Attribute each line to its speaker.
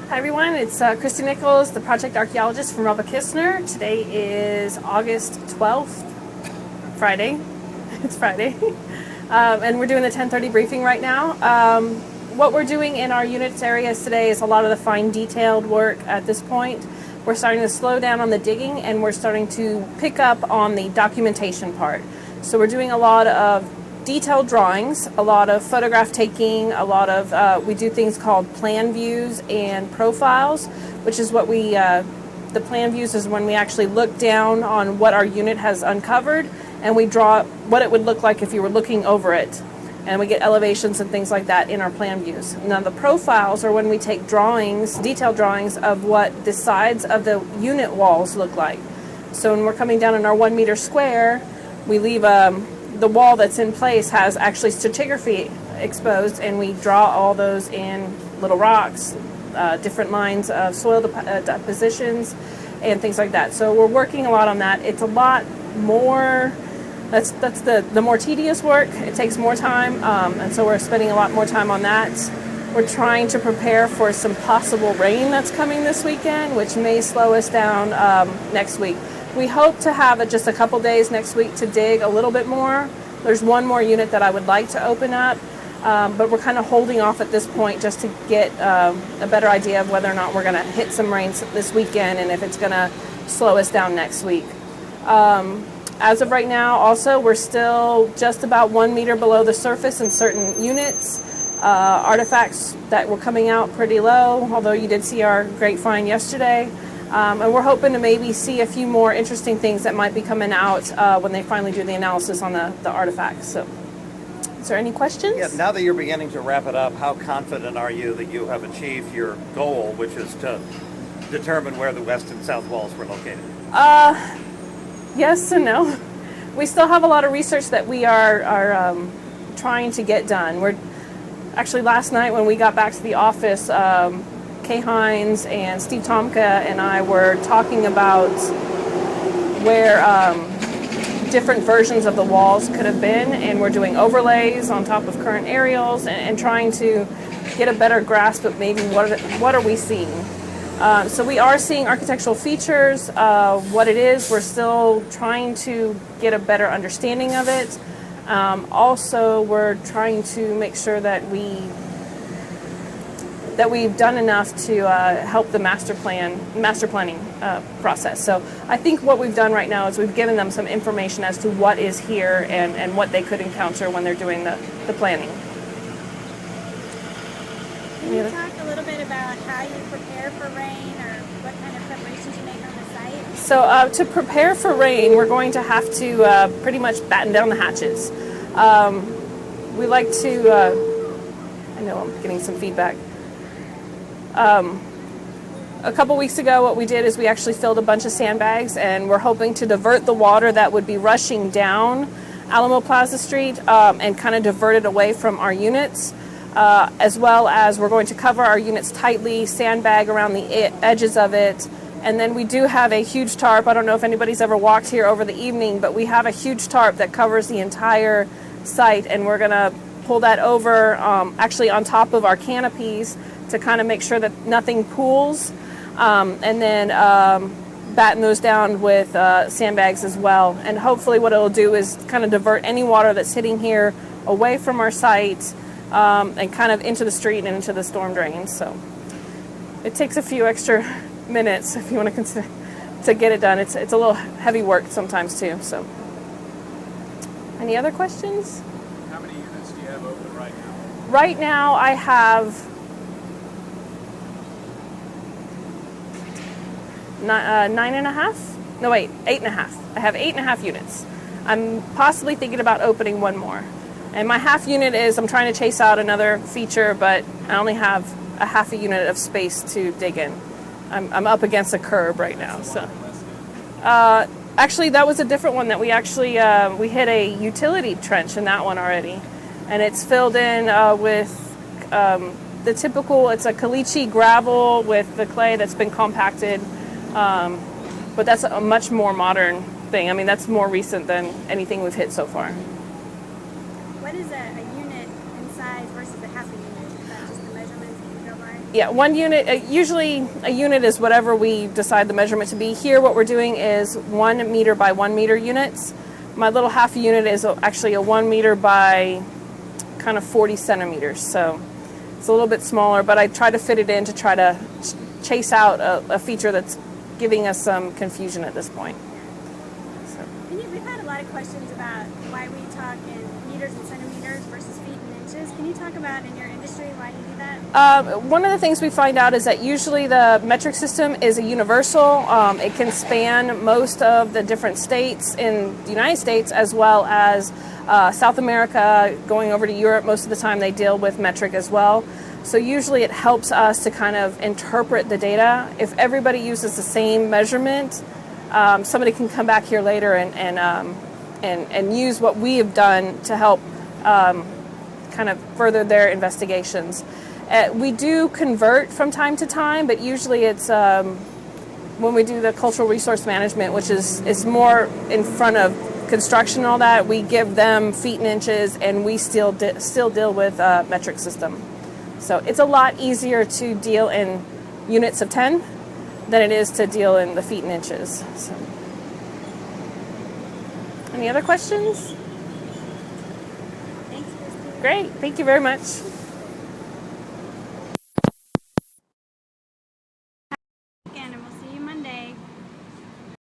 Speaker 1: Hi everyone, it's Christy Nichols, the project archaeologist from Robert Kistner. Today is August 12th, Friday. It's Friday. And we're doing the 10:30 briefing right now. What we're doing in our units areas today is a lot of the fine detailed work at this point. We're starting to slow down on the digging and we're starting to pick up on the documentation part. So we're doing a lot of detailed drawings, a lot of photograph taking, a lot of, we do things called plan views and profiles, which is what we, the plan views is when we actually look down on what our unit has uncovered and we draw what it would look like if you were looking over it. And we get elevations and things like that in our plan views. Now the profiles are when we take drawings, detailed drawings of what the sides of the unit walls look like. So when we're coming down in our 1 meter square, we leave the wall that's in place has actually stratigraphy exposed, and we draw all those in little rocks, different lines of soil depositions, and things like that. So we're working a lot on that. It's a lot more, that's the more tedious work. It takes more time, and so we're spending a lot more time on that. We're trying to prepare for some possible rain that's coming this weekend, which may slow us down next week. We hope to have just a couple days next week to dig a little bit more. There's one more unit that I would like to open up, but we're kind of holding off at this point just to get a better idea of whether or not we're going to hit some rain this weekend and if it's going to slow us down next week. As of right now, also, we're still just about 1 meter below the surface in certain units. Artifacts that were coming out pretty low, although you did see our great find yesterday. And we're hoping to maybe see a few more interesting things that might be coming out when they finally do the analysis on the artifacts. So, is there any questions?
Speaker 2: Yeah, now that you're beginning to wrap it up, how confident are you that you have achieved your goal, which is to determine where the west and south walls were located?
Speaker 1: Yes and no. We still have a lot of research that we are trying to get done. We're actually, last night when we got back to the office, Kay Hines and Steve Tomka and I were talking about where different versions of the walls could have been, and we're doing overlays on top of current aerials and trying to get a better grasp of maybe what are we seeing. So we are seeing architectural features, what it is. We're still trying to get a better understanding of it. Also, we're trying to make sure that we've done enough to help the master planning process. So I think what we've done right now is we've given them some information as to what is here and what they could encounter when they're doing the planning.
Speaker 3: Can you talk a little bit about how you prepare for rain, or what kind of preparations you make on the site?
Speaker 1: So to prepare for rain, we're going to have to pretty much batten down the hatches. We like to, I know I'm getting some feedback. A couple weeks ago, what we did is we actually filled a bunch of sandbags, and we're hoping to divert the water that would be rushing down Alamo Plaza Street and kind of divert it away from our units, as well as we're going to cover our units tightly, sandbag around the edges of it. And then we do have a huge tarp. I don't know if anybody's ever walked here over the evening, but we have a huge tarp that covers the entire site, and we're going to pull that over actually on top of our canopies to kind of make sure that nothing pools, and then batten those down with sandbags as well. And hopefully what it'll do is kind of divert any water that's hitting here away from our site and kind of into the street and into the storm drains. So it takes a few extra minutes if you want to consider to get it done. It's a little heavy work sometimes too. So, any other questions?
Speaker 4: How many units do you have open right now?
Speaker 1: Right now I have 9.5? No, wait, 8.5. I have 8.5 units. I'm possibly thinking about opening one more. And my half unit is, I'm trying to chase out another feature, but I only have a half a unit of space to dig in. I'm up against a curb right now. So, actually, that was a different one that we actually, we hit a utility trench in that one already. And it's filled in with the typical, it's a caliche gravel with the clay that's been compacted. But that's a much more modern thing. I mean, that's more recent than anything we've hit so far.
Speaker 3: What is a unit in size versus a half a unit? Is that just the measurements that you go by?
Speaker 1: Yeah, 1 unit, usually a unit is whatever we decide the measurement to be. Here what we're doing is 1 meter by 1 meter units. My little half unit is actually a 1 meter by kind of 40 centimeters. So it's a little bit smaller, but I try to fit it in to try to chase out a feature that's giving us some confusion at this point. So.
Speaker 3: We've had a lot of questions about why we talk in meters and centimeters versus feet and inches. Can you talk about in your industry why you do that?
Speaker 1: One of the things we find out is that usually the metric system is a universal. It can span most of the different states in the United States as well as South America, going over to Europe. Most of the time they deal with metric as well. So usually it helps us to kind of interpret the data. If everybody uses the same measurement, somebody can come back here later and use what we have done to help kind of further their investigations. We do convert from time to time, but usually it's when we do the cultural resource management, which is more in front of construction and all that, we give them feet and inches, and we still deal with metric system. So it's a lot easier to deal in units of 10 than it is to deal in the feet and inches. So. Any other questions?
Speaker 3: Thanks, Christy.
Speaker 1: Great, thank you very much.